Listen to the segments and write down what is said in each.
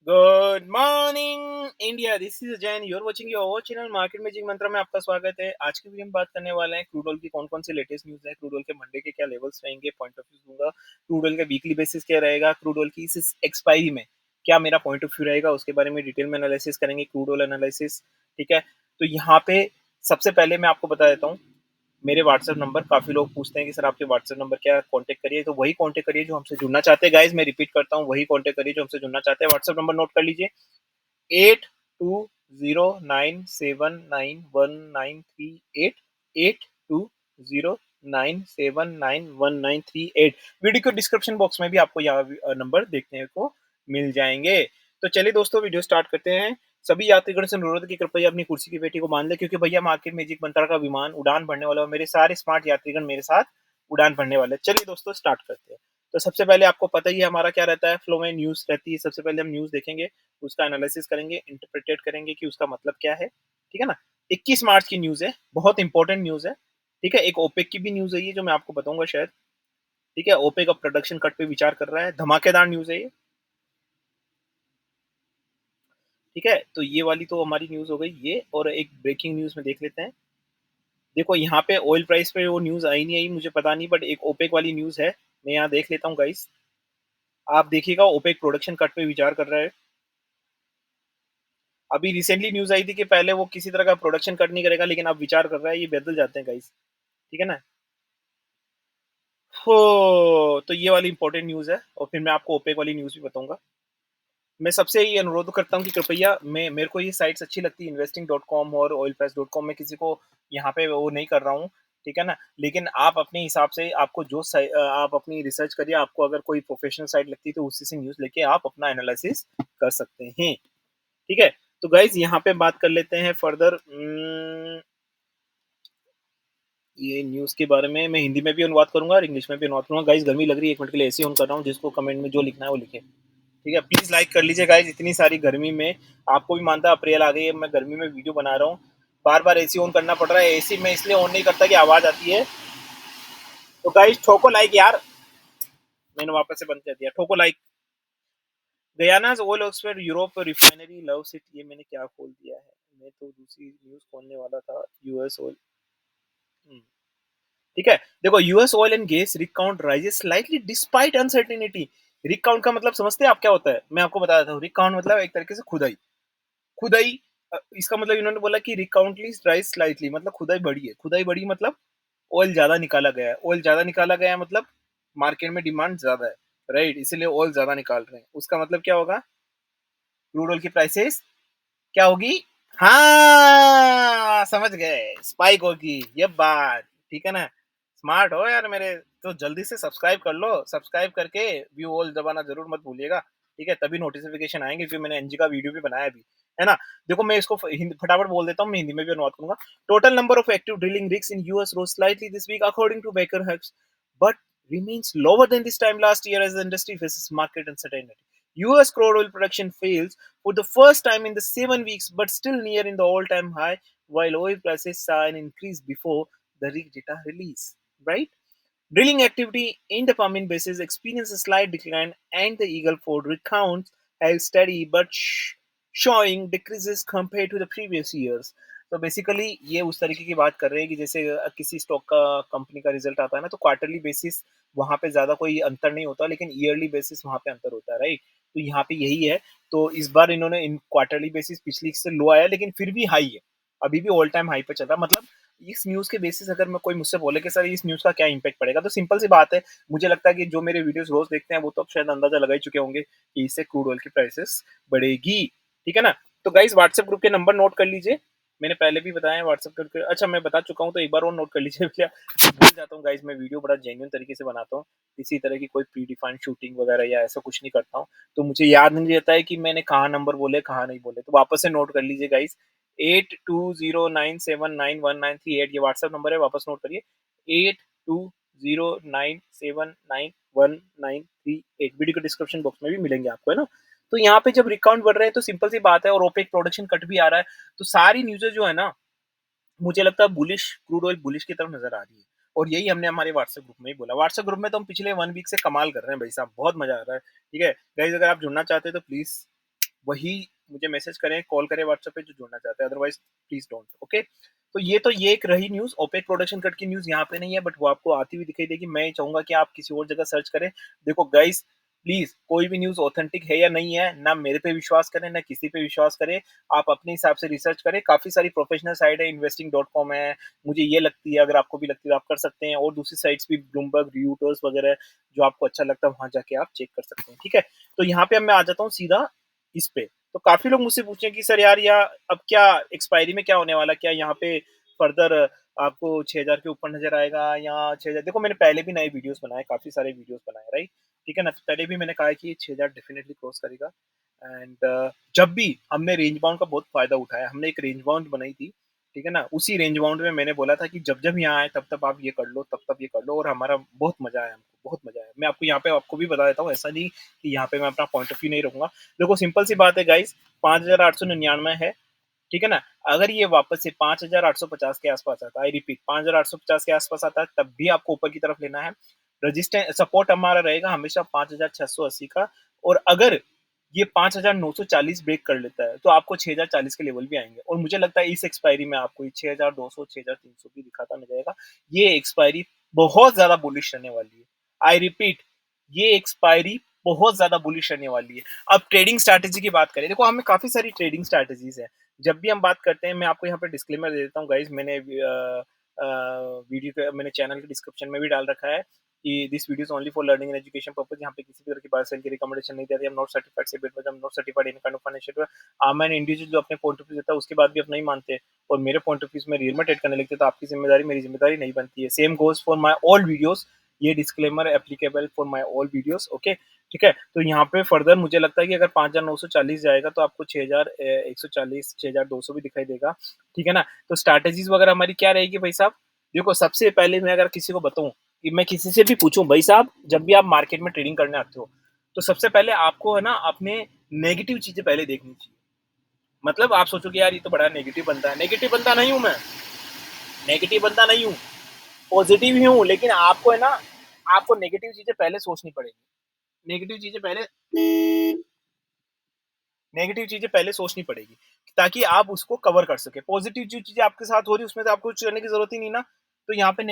Good morning India, this is Jain, you're watching your over channel Market Magic Mantra में आपका स्वागत है। आज की वीडियो में बात करने वाले हैं क्रूड ऑयल की कौन कौन सी लेटेस्ट न्यूज है, क्रूड ऑयल के मंडे के क्या लेवल्स रहेंगे, पॉइंट ऑफ व्यू दूंगा, क्रूड ऑयल का वीकली बेसिस क्या रहेगा, क्रूड ऑयल की इस एक्सपायरी में क्या मेरा पॉइंट ऑफ व्यू रहेगा, उसके बारे में डिटेल में एनालिसिस करेंगे, क्रूड ऑयल एनालिसिस। ठीक है, तो यहाँ पे सबसे पहले मैं आपको बता देता हूँ मेरे व्हाट्सएप नंबर। काफी लोग पूछते हैं कि सर आपके व्हाट्सएप नंबर क्या, कांटेक्ट करिए। तो वही कांटेक्ट करिए जो हमसे जुड़ना चाहते हैं गाइज, मैं रिपीट करता हूँ, वही कांटेक्ट करिए जो हमसे जुड़ना चाहते हैं। व्हाट्सएप नंबर नोट कर लीजिए, 8209791938, 8209791938। वीडियो के डिस्क्रिप्शन बॉक्स में भी आपको यहाँ नंबर देखने को मिल जाएंगे। तो चलिए दोस्तों, वीडियो स्टार्ट करते हैं। सभी यात्रीगण से अनुरोध की कृपया अपनी कुर्सी की पेटी को बांध ले, क्योंकि भैया मार्केट मैजिक मंत्रा का विमान उड़ान भरने वाला है। मेरे सारे स्मार्ट यात्रीगण मेरे साथ उड़ान भरने वाले। चलिए दोस्तों, स्टार्ट करते हैं। तो सबसे पहले आपको पता ही है हमारा क्या रहता है, फ्लो में न्यूज रहती है। सबसे पहले हम न्यूज देखेंगे, उसका एनालिसिस करेंगे, इंटरप्रेटेट करेंगे कि उसका मतलब क्या है। ठीक है ना। 21 मार्च की न्यूज है, बहुत इंपॉर्टेंट न्यूज है। ठीक है, एक ओपेक की भी न्यूज है ये, जो मैं आपको बताऊंगा शायद। ठीक है, ओपेक अब प्रोडक्शन कट पे विचार कर रहा है, धमाकेदार न्यूज है ये। ठीक है, तो ये वाली तो हमारी न्यूज हो गई ये। और एक ब्रेकिंग न्यूज में देख लेते हैं। देखो यहाँ पे ऑयल प्राइस पे वो न्यूज आई नहीं आई मुझे पता नहीं, बट एक ओपेक वाली न्यूज है। मैं यहाँ देख लेता हूँ गाइस, आप देखिएगा। ओपेक प्रोडक्शन कट पे विचार कर रहा है। अभी रिसेंटली न्यूज आई थी कि पहले वो किसी तरह का प्रोडक्शन कट नहीं करेगा, लेकिन अब विचार कर रहा है। ये बदल जाते हैं गाइस। ठीक है ना। हो, तो ये वाली इंपॉर्टेंट न्यूज है, और फिर मैं आपको ओपेक वाली न्यूज भी बताऊंगा। मैं सबसे ये अनुरोध करता हूँ कि कृपया, मैं मेरे को ये साइट्स अच्छी लगती है, इन्वेस्टिंग.com और oilprice.com में किसी को यहाँ पे वो नहीं कर रहा हूँ। ठीक है ना। लेकिन आप अपने हिसाब से, आपको जो आप अपनी रिसर्च करिए। आपको अगर कोई प्रोफेशनल साइट लगती है तो उसी से न्यूज लेके आप अपना एनालिसिस कर सकते हैं। ठीक है, तो गाइज यहाँ पे बात कर लेते हैं फर्दर। ये न्यूज के बारे में मैं हिंदी में भी अनुवाद करूंगा और इंग्लिश में भी अनुवाद करूंगा। गाइज गर्मी लग रही है, 1 मिनट के लिए एसी ऑन कर रहा हूँ, जिसको कमेंट में जो लिखना है वो लिखे। ठीक है, प्लीज लाइक कर लीजिए गाइज, इतनी सारी गर्मी में। आपको भी मानता है अप्रैल आ गई है, मैं गर्मी में वीडियो बना रहा हूँ, बार बार एसी ऑन करना पड़ रहा है। एसी में इसलिए ऑन नहीं करता कि आवाज आती है। तो गाइज ठोको लाइक यार, मैंने वापस से बंद कर दिया, ठोको लाइक। गयानाज ओल Oxford Europe refinery loves it, ये मैंने क्या खोल दिया है। मैं तो दूसरी न्यूज खोलने वाला था, यूएस ऑयल। ठीक है, देखो, US oil and gas rig count rises slightly despite uncertainty. Rig count का मतलब समझते हैं आप क्या होता है, मैं आपको बता देता हूँ। रिग काउंट मतलब एक तरीके से खुदाई। खुदाई, इसका मतलब इन्होंने बोला कि रिग काउंट राइज स्लाइटली, मतलब खुदाई बढ़ी है। खुदाई बढ़ी मतलब ऑयल ज्यादा निकाला गया है। ऑयल ज्यादा निकाला गया है मतलब मार्केट में डिमांड ज्यादा है, राइट, इसीलिए ऑयल ज्यादा निकाल रहे हैं। उसका मतलब क्या होगा, क्रूड ऑयल की प्राइसेस क्या होगी। हाँ, समझ गए, स्पाइक होगी ये बात। ठीक है ना। स्मार्ट हो यार मेरे। तो जल्दी से सब्सक्राइब कर लो, सब्सक्राइब करके व्यू ऑल दबाना जरूर मत भूलिएगा। ठीक है, तभी नोटिफिकेशन आएंगे, क्योंकि मैंने एनजी का वीडियो भी बनाया अभी, है ना। देखो, मैं इसको फटाफट बोल देता हूँ, मैं हिंदी में भी अनुवाद करूंगा। Total number of active drilling rigs in US rose slightly this week according to Baker Hughes, but remains lower than this time last year as the industry faces market uncertainty. US crude oil production fails for the first time in the 7 weeks, but still near in the all-time high, while oil prices saw an increase before the rig data release. Right? Drilling activity in the Permian Basin experienced a slight decline, and the Eagle Ford rig counts held steady but showing decreases compared to the previous years. तो basically ये उस तरीके की बात कर रहे हैं कि जैसे किसी स्टॉक का, कंपनी का रिजल्ट आता है ना, तो क्वार्टरली बेसिस वहां पे ज्यादा कोई अंतर नहीं होता, लेकिन ईयरली बेसिस वहां पे अंतर होता है, राइट। तो यहाँ पे यही है। तो इस बार इन्होंने इन क्वार्टरली बेसिस पिछली से लो आया, लेकिन फिर भी हाई है, अभी भी ऑल टाइम हाई पे चल रहा है। मतलब इस न्यूज के बेसिस अगर मैं, कोई मुझसे बोले कि सर इस न्यूज का क्या इंपैक्ट पड़ेगा, तो सिंपल सी बात है। मुझे लगता है कि जो मेरे वीडियोस रोज देखते हैं वो तो अब शायद अंदाजा लगा ही चुके होंगे कि इससे क्रूड ऑयल की प्राइसेस बढ़ेगी। ठीक है ना। तो गाइस, व्हाट्सएप ग्रुप के नंबर नोट कर लीजिए, मैंने पहले भी बताया व्हाट्सएप करके। अच्छा, मैं बता चुका हूँ तो एक बार और नोट कर लीजिए भैया, भूल जाता हूँ गाइस। मैं वीडियो बड़ा जेन्युइन तरीके से बनाता हूँ, किसी तरह की कोई प्री डिफाइंड शूटिंग वगैरह या ऐसा कुछ नहीं करता हूँ। तो मुझे याद नहीं रहता है कि मैंने कहाँ नंबर बोले कहाँ नहीं बोले, तो वापस से नोट कर लीजिए गाइस। 8209791938 ये व्हाट्सएप नंबर है, वापस नोट करिए। 8209791938 वीडियो के डिस्क्रिप्शन बॉक्स में भी मिलेंगे आपको, है ना। तो यहाँ पे जब रिकाउंट बढ़ रहे हैं तो सिंपल सी बात है, और ओपेक प्रोडक्शन कट भी आ रहा है, तो सारी न्यूज़ें जो है ना, मुझे लगता है बुलिश, क्रूड ऑयल बुलिश की तरफ नजर आ रही है। और यही हमने हमारे व्हाट्सएप ग्रुप में ही बोला। व्हाट्सएप ग्रुप में तो हम पिछले 1 वीक से कमाल कर रहे हैं भाई साहब, बहुत मजा आ रहा है। ठीक है गाइज, अगर आप जुड़ना चाहते हैं तो प्लीज वही मुझे मैसेज करें, कॉल करें व्हाट्सएप पे जो जुड़ना चाहते हैं, अदरवाइज प्लीज डोंट। ओके, तो ये एक रही न्यूज़, ओपेक प्रोडक्शन कट की न्यूज़ यहाँ पे नहीं है, बट वो आपको आती हुई दिखाई देगी। मैं चाहूँगा कि आप किसी और जगह सर्च करें। देखो गाइस, प्लीज़ कोई भी न्यूज़ ऑथेंटिक है या नहीं है, ना मेरे पे विश्वास करें, ना किसी पे विश्वास करें। आप अपने हिसाब से रिसर्च करें। काफ़ी सारी प्रोफेशनल साइट है, investing.com है, मुझे ये लगती है, अगर आपको भी लगती है तो आप कर सकते हैं, और दूसरी साइट्स भी ब्लूमबर्ग, रियूटर्स वगैरह, जो आपको अच्छा लगता है वहाँ जाके आप चेक कर सकते हैं, ठीक है? तो यहाँ पे अब मैं आ जाता हूँ सीधा इस पे। तो काफ़ी लोग मुझसे पूछे कि सर यार, या अब क्या एक्सपायरी में क्या होने वाला है? क्या यहाँ पे फर्दर आपको 6000 के ऊपर नज़र आएगा या 6000? देखो, मैंने पहले भी नए वीडियोज़ बनाए, काफ़ी सारे वीडियोज़ बनाए, राइट? ठीक है ना? तो पहले भी मैंने कहा है कि 6000 डेफिनिटली क्रॉस करेगा। एंड जब भी हमने रेंज बाउंड का बहुत फ़ायदा उठाया, हमने एक रेंज बाउंड बनाई थी, ठीक है ना? उसी रेंज बाउंड में मैंने बोला था कि जब-जब यहाँ आए तब-तब आप ये कर लो, तब-तब ये कर लो, और हमारा बहुत मज़ा आया हमको, बहुत मज़ा आया। मैं आपको यहाँ पे आपको भी बता देता हूँ, ऐसा नहीं कि यहाँ पे मैं अपना पॉइंट ऑफ व्यू नहीं रखूँगा। देखो, सिंपल सी बात है गाइज़, 5899 है, ठीक है ना? अगर ये वापस से 5850 के आसपास आता है, आई रिपीट 5850 के आसपास आता है, तब भी आपको ऊपर की तरफ लेना है। रजिस्टेंस सपोर्ट हमारा रहेगा हमेशा 5680 का, और अगर ये 5940 ब्रेक कर लेता है, तो आपको 6040 के लेवल भी आएँगे, और मुझे लगता है इस एक्सपायरी में आपको ये 6200, 6300 भी दिखाता नज़र आएगा। ये एक्सपायरी बहुत ज़्यादा बुलिश रहने वाली है। आई रिपीट, ये एक्सपायरी बहुत ज़्यादा बुलिश रहने वाली है। अब ट्रेडिंग स्ट्रैटेजी की बात करें, देखो हमें काफ़ी सारी ट्रेडिंग स्ट्रैटेजीज़ हैं। जब भी हम बात करते हैं, मैं आपको यहाँ पे डिस्क्लेमर दे देता हूँ गाइज़, वीडियो के मैंने चैनल के डिस्क्रिप्शन में भी डाल रखा है कि this video is only for learning and education purpose. यहाँ पे किसी भी तरह की बाय सेल की रिकमेंडेशन नहीं देते। I am not certified SEBI adviser, I am not certified any kind of financial. मैं इंडिविजुअल जो अपने पॉइंट ऑफ व्यू देता है, उसके बाद भी अपना ही मानते हैं, और मेरे पॉइंट ऑफ व्यू में रियल में ट्रेड करने लगते हैं, तो आपकी जिम्मेदारी मेरी जिम्मेदारी नहीं बनती है। Same goes for my all videos. ये disclaimer applicable for my all videos, okay? ठीक है? तो यहाँ पे फर्दर मुझे लगता है कि अगर 5940 जाएगा, तो आपको 6140, 6200 भी दिखाई देगा, ठीक है ना? तो स्ट्रैटेजीज़ वगैरह हमारी क्या रहेगी भाई साहब? देखो, सबसे पहले मैं अगर किसी को बताऊँ, कि मैं किसी से भी पूछूँ, भाई साहब जब भी आप मार्केट में ट्रेडिंग करने आते हो, तो सबसे पहले आपको है ना अपने नेगेटिव चीज़ें पहले देखनी चाहिए। मतलब आप सोचोगे यार ये तो बड़ा नेगेटिव बंदा है, नेगेटिव बंदा नहीं हूँ मैं, नेगेटिव बंदा नहीं हूँ, पॉजिटिव ही हूँ, लेकिन आपको है ना, आपको नेगेटिव चीज़ें पहले सोचनी पड़ेगी। नेगेटिव चीज़ें पहले नेगेटिव चीज़ें पहले सोचनी पड़ेगी, ताकि आप उसको कवर कर सकें। पॉजिटिव जो चीज़ें आपके साथ हो रही है, उसमें तो आपको कुछ करने की ज़रूरत ही नहीं ना। तो यहाँ पे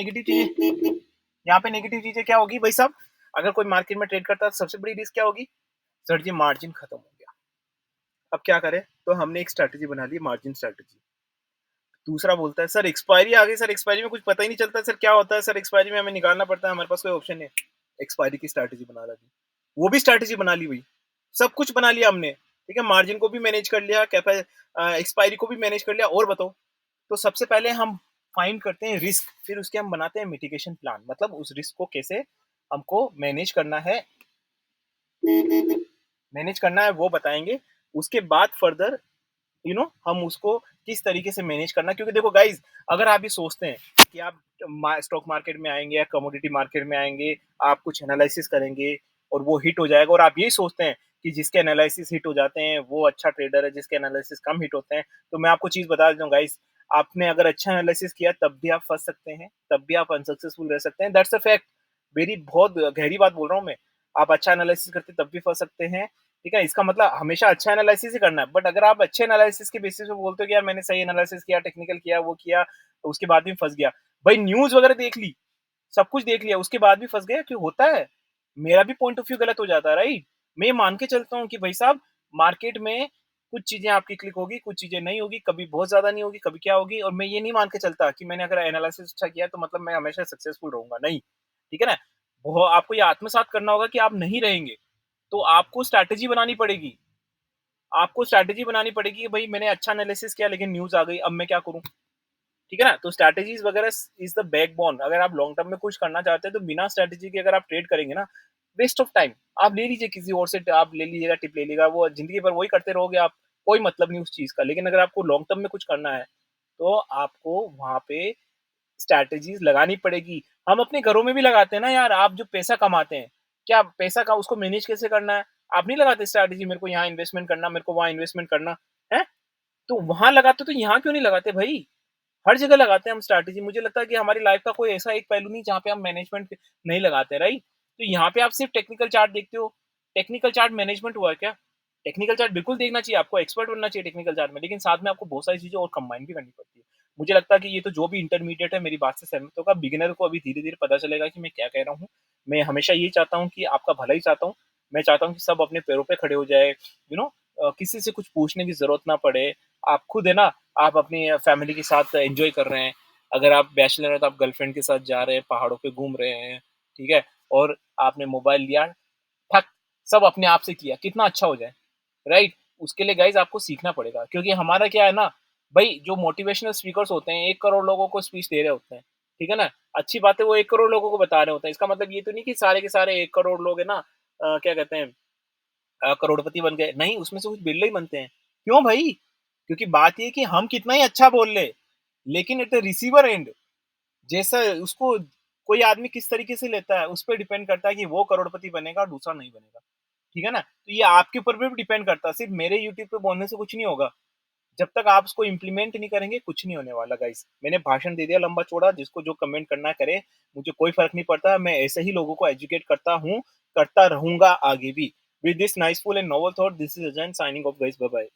नेगेटिव चीज़ें क्या होगी भाई साहब? अगर कोई मार्केट में ट्रेड करता है, तो सबसे बड़ी रिस्क क्या होगी? सर जी, मार्जिन खत्म हो गया। अब क्या करें? तो हमने एक स्ट्रैटेजी बना ली, मार्जिन स्ट्रैटेजी। दूसरा बोलता है, सर एक्सपायरी आ गई, सर एक्सपायरी में कुछ पता ही नहीं चलता, सर क्या होता है? सर एक्सपायरी में हमें निकालना पड़ता है, हमारे पास कोई ऑप्शन नहीं है। एक्सपायरी की स्ट्रैटेजी बना ली। वो भी स्ट्रैटेजी बना ली भाई। सब कुछ बना लिया हमने, ठीक है? मार्जिन को भी मैनेज कर लिया, एक्सपायरी को भी मैनेज कर लिया, और बताओ? तो सबसे पहले हम फाइंड करते हैं रिस्क, फिर उसके हम बनाते हैं मिटिगेशन प्लान, मतलब उस रिस्क को कैसे हमको मैनेज करना है वो बताएंगे। उसके बाद फर्दर हम उसको किस तरीके से मैनेज करना, क्योंकि देखो गाइज, अगर आप ये सोचते हैं कि आप स्टॉक मार्केट में आएंगे या कमोडिटी मार्केट में आएंगे, आप कुछ एनालिसिस करेंगे और वो हिट हो जाएगा, और आप यही सोचते हैं कि जिसके एनालिसिस हिट हो जाते हैं वो अच्छा ट्रेडर है, जिसके एनालिसिस कम हिट होते हैं, तो मैं आपको चीज बता देता हूँ गाइज, आपने अगर अच्छा एनालिसिस किया तब भी आप फंस सकते हैं, तब भी आप अनसक्सेसफुल रह सकते हैं। That's a fact. मेरी बहुत गहरी बात बोल रहा हूँ मैं। आप अच्छा एनालिसिस करते तब भी फंस सकते हैं, ठीक है? इसका मतलब हमेशा अच्छा एनालिसिस ही करना है, बट अगर आप अच्छे एनालिसिस के बेसिस पे बोलते हो कि यार मैंने सही एनालिसिस किया, टेक्निकल किया, वो किया, तो उसके बाद भी फंस गया, भाई न्यूज वगैरह देख ली, सब कुछ देख लिया, उसके बाद भी फंस गया, क्यों होता है? मेरा भी पॉइंट ऑफ व्यू गलत हो जाता है, राइट? मैं ये मान के चलता हूँ कि भाई साहब, मार्केट में कुछ चीजें आपकी क्लिक होगी, कुछ चीजें नहीं होगी, कभी बहुत ज्यादा नहीं होगी, कभी क्या होगी, और मैं ये नहीं मान के चलता कि मैंने अगर एनालिसिस अच्छा किया तो मतलब मैं हमेशा सक्सेसफुल रहूंगा, नहीं, ठीक है ना? वो आपको ये आत्मसात करना होगा कि आप नहीं रहेंगे, तो आपको स्ट्रैटेजी बनानी पड़ेगी। आपको स्ट्रैटेजी बनानी पड़ेगी कि भाई मैंने अच्छा एनालिसिस किया, लेकिन न्यूज आ गई, अब मैं क्या करूं? ठीक है ना? तो स्ट्रैटेजीज वगैरह इज द बैकबोन। अगर आप लॉन्ग टर्म में कुछ करना चाहते हैं, तो बिना स्ट्रैटेजी के अगर आप ट्रेड करेंगे ना, वेस्ट ऑफ टाइम। आप ले लीजिए किसी और से, आप ले लीजिएगा, टिप ले लीजिएगा, वो जिंदगी भर वही करते रहोगे आप, कोई मतलब नहीं उस चीज का। लेकिन अगर आपको लॉन्ग टर्म में कुछ करना है, तो आपको वहां पे स्ट्रैटेजीज लगानी पड़ेगी। हम अपने घरों में भी लगाते हैं ना यार, आप जो पैसा कमाते हैं, क्या पैसा का उसको मैनेज कैसे करना है, आप नहीं लगाते स्ट्रैटेजी? मेरे को यहाँ इन्वेस्टमेंट करना, मेरे को वहां इन्वेस्टमेंट करना है, तो वहां लगाते, तो यहाँ क्यों नहीं लगाते भाई? हर जगह लगाते हैं हम स्ट्रैटेजी। मुझे लगता है कि हमारी लाइफ का कोई ऐसा एक पहलू नहीं जहाँ पे हम मैनेजमेंट नहीं लगाते, राइट? तो यहाँ पे आप सिर्फ टेक्निकल चार्ट देखते हो, टेक्निकल चार्ट मैनेजमेंट हुआ क्या? टेक्निकल चार्ट बिल्कुल देखना चाहिए, आपको एक्सपर्ट बनना चाहिए टेक्निकल चार्ट में, लेकिन साथ में आपको बहुत सारी चीज़ें और कंबाइन भी करनी पड़ती है। मुझे लगता है कि ये तो जो भी इंटरमीडिएट है मेरी बात से सहमत होगा, बिगिनर को अभी धीरे-धीरे पता चलेगा कि मैं क्या कह रहा हूँ। मैं हमेशा ये चाहता हूँ कि आपका भला ही चाहता हूँ। मैं चाहता हूँ कि सब अपने पैरों पे खड़े हो जाए, किसी से कुछ पूछने की ज़रूरत ना पड़े। आप खुद है ना, आप अपनी फैमिली के साथ एन्जॉय कर रहे हैं। अगर आप बैचलर हैं तो आप गर्लफ्रेंड के साथ जा रहे हैं, पहाड़ों पे घूम रहे हैं, ठीक है? और आपने मोबाइल लिया, ठक, सब अपने आप से किया, कितना अच्छा हो जाए, राइट? उसके लिए गाइज़ आपको सीखना पड़ेगा, क्योंकि हमारा क्या है ना, भई जो मोटिवेशनल स्पीकर्स होते हैं, 1 करोड़ लोगों को स्पीच दे रहे होते हैं, ठीक है ना? अच्छी बात है वो 1 करोड़ लोगों को बता रहे होते हैं, इसका मतलब ये तो नहीं कि सारे के सारे 1 करोड़ लोग है ना, क्या कहते हैं, करोड़पति बन गए, नहीं उसमें से कुछ बिरले ही बनते हैं। क्यों भई? क्योंकि बात ये है कि हम कितना ही अच्छा बोल लें, लेकिन एट द रिसीवर एंड जैसा उसको कोई आदमी किस तरीके से लेता है, उस पे डिपेंड करता है कि वो करोड़पति बनेगा और दूसरा नहीं बनेगा। ठीक है ना? तो ये आपके ऊपर भी डिपेंड करता है, सिर्फ़ मेरे यूट्यूब पे बोलने से कुछ नहीं होगा। जब तक आप उसको इम्प्लीमेंट नहीं करेंगे, कुछ नहीं होने वाला गाइज़। मैंने भाषण दे दिया लंबा-चौड़ा, जिसको जो कमेंट करना है करे, मुझे कोई फ़र्क नहीं पड़ता। मैं ऐसे ही लोगों को एजुकेट करता हूँ, करता रहूँगा आगे भी। With this niceful and noble thought, this is Ajay signing off guys, bye bye.